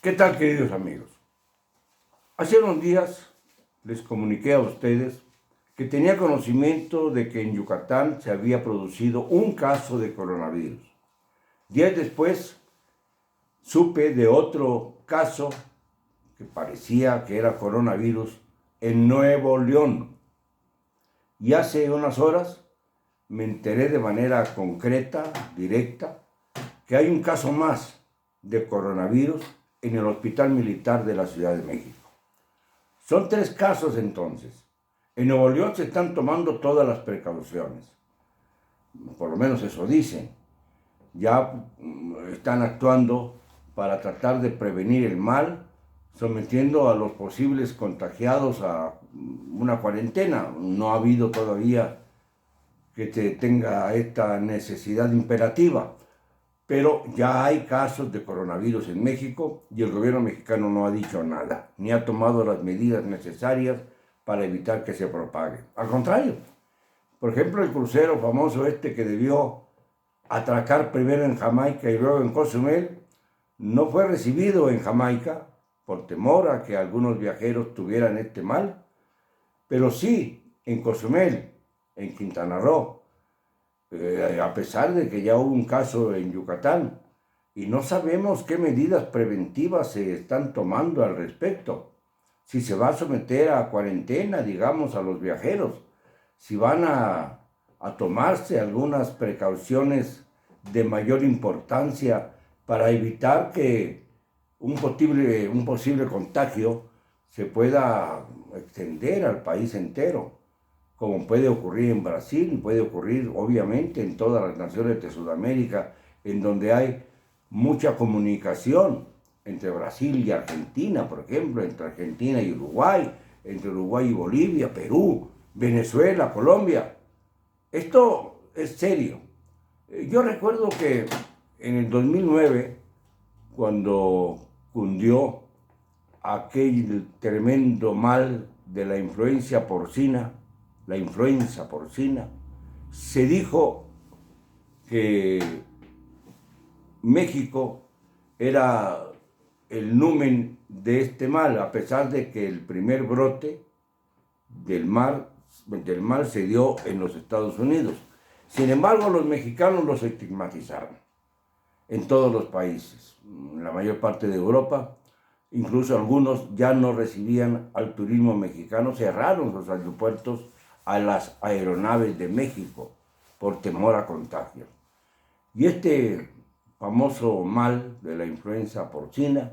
¿Qué tal, queridos amigos? Hace unos días les comuniqué a ustedes que tenía conocimiento de que en Yucatán se había producido un caso de coronavirus. Días después supe de otro caso que parecía que era coronavirus en Nuevo León. Y hace unas horas me enteré de manera concreta, directa, que hay un caso más de coronavirus en el Hospital Militar de la Ciudad de México. Son 3 casos entonces. En Nuevo León se están tomando todas las precauciones, por lo menos eso dicen. Ya están actuando para tratar de prevenir el mal, sometiendo a los posibles contagiados a una cuarentena. No ha habido todavía que tenga esta necesidad imperativa. Pero ya hay casos de coronavirus en México y el gobierno mexicano no ha dicho nada, ni ha tomado las medidas necesarias para evitar que se propague. Al contrario, por ejemplo, el crucero famoso que debió atracar primero en Jamaica y luego en Cozumel, no fue recibido en Jamaica por temor a que algunos viajeros tuvieran este mal, pero sí en Cozumel, en Quintana Roo, a pesar de que ya hubo un caso en Yucatán, y no sabemos qué medidas preventivas se están tomando al respecto. Si se va a someter a cuarentena, digamos, a los viajeros, si van a tomarse algunas precauciones de mayor importancia para evitar que un posible contagio se pueda extender al país entero, como puede ocurrir en Brasil y puede ocurrir obviamente en todas las naciones de Sudamérica, en donde hay mucha comunicación entre Brasil y Argentina, por ejemplo, entre Argentina y Uruguay, entre Uruguay y Bolivia, Perú, Venezuela, Colombia. Esto es serio. Yo recuerdo que en el 2009, cuando cundió aquel tremendo mal de la influenza porcina, se dijo que México era el numen de este mal, a pesar de que el primer brote del mal se dio en los Estados Unidos. Sin embargo, los mexicanos los estigmatizaron en todos los países, en la mayor parte de Europa. Incluso algunos ya no recibían al turismo mexicano, cerraron los aeropuertos a las aeronaves de México por temor a contagios. Y este famoso mal de la influenza porcina,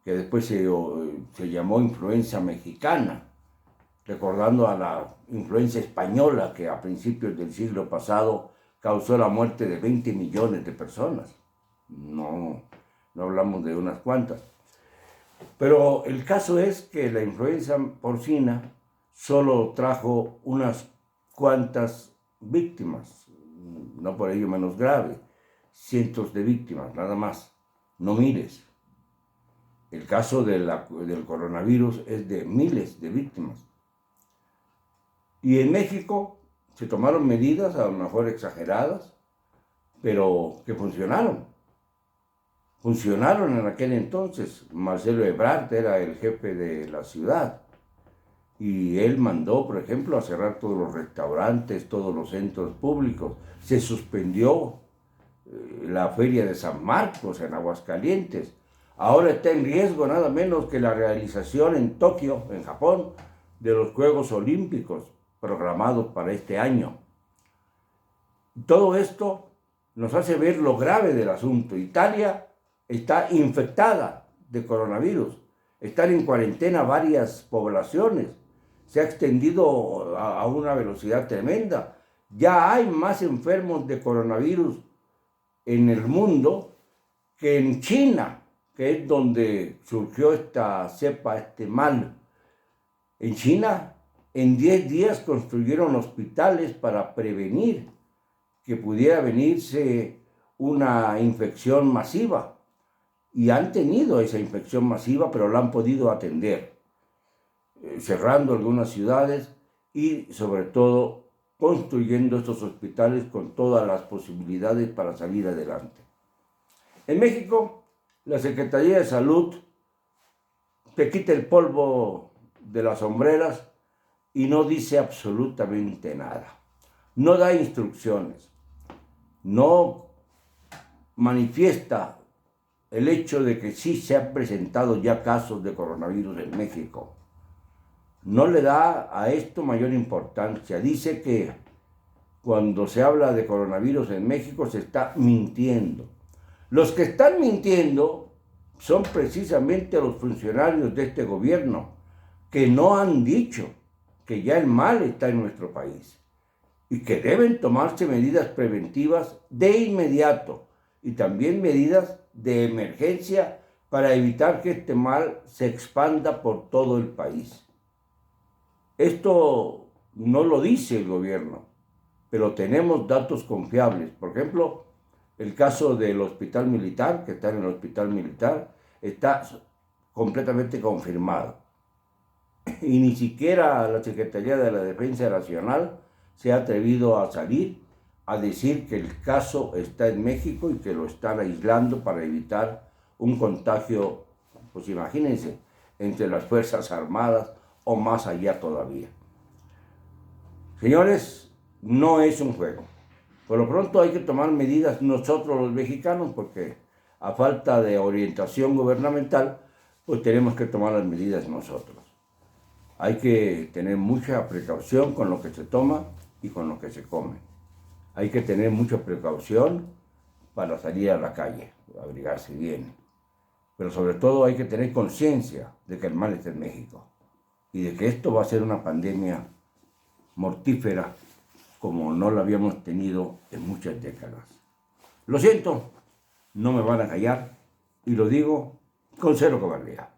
que después se llamó influenza mexicana, recordando a la influenza española que a principios del siglo pasado causó la muerte de 20 millones de personas. No hablamos de unas cuantas. Pero el caso es que la influenza porcina solo trajo unas cuantas víctimas, no por ello menos grave, cientos de víctimas, nada más, no miles. El caso del coronavirus es de miles de víctimas. Y en México se tomaron medidas, a lo mejor exageradas, pero que funcionaron. Funcionaron en aquel entonces. Marcelo Ebrard era el jefe de la ciudad y él mandó, por ejemplo, a cerrar todos los restaurantes, todos los centros públicos. Se suspendió la feria de San Marcos en Aguascalientes. Ahora está en riesgo nada menos que la realización en Tokio, en Japón, de los Juegos Olímpicos programados para este año. Todo esto nos hace ver lo grave del asunto. Italia está infectada de coronavirus. Están en cuarentena varias poblaciones. Se ha extendido a una velocidad tremenda. Ya hay más enfermos de coronavirus en el mundo que en China, que es donde surgió esta cepa, este mal. En China, en 10 días construyeron hospitales para prevenir que pudiera venirse una infección masiva. Y han tenido esa infección masiva, pero la han podido atender, cerrando algunas ciudades y sobre todo construyendo estos hospitales con todas las posibilidades para salir adelante. En México la Secretaría de Salud te quita el polvo de las sombreras y no dice absolutamente nada. No da instrucciones, no manifiesta el hecho de que sí se han presentado ya casos de coronavirus en México. No le da a esto mayor importancia. Dice que cuando se habla de coronavirus en México se está mintiendo. Los que están mintiendo son precisamente los funcionarios de este gobierno, que no han dicho que ya el mal está en nuestro país y que deben tomarse medidas preventivas de inmediato y también medidas de emergencia para evitar que este mal se expanda por todo el país. Esto no lo dice el gobierno, pero tenemos datos confiables. Por ejemplo, el caso del hospital militar, que está en el hospital militar, está completamente confirmado. Y ni siquiera la Secretaría de la Defensa Nacional se ha atrevido a salir a decir que el caso está en México y que lo están aislando para evitar un contagio, pues imagínense, entre las Fuerzas Armadas o más allá todavía. Señores, no es un juego. Por lo pronto hay que tomar medidas nosotros los mexicanos, porque a falta de orientación gubernamental, pues tenemos que tomar las medidas nosotros. Hay que tener mucha precaución con lo que se toma y con lo que se come. Hay que tener mucha precaución para salir a la calle, abrigarse bien. Pero sobre todo hay que tener conciencia de que el mal está en México y de que esto va a ser una pandemia mortífera como no la habíamos tenido en muchas décadas. Lo siento, no me van a callar y lo digo con cero cobardía.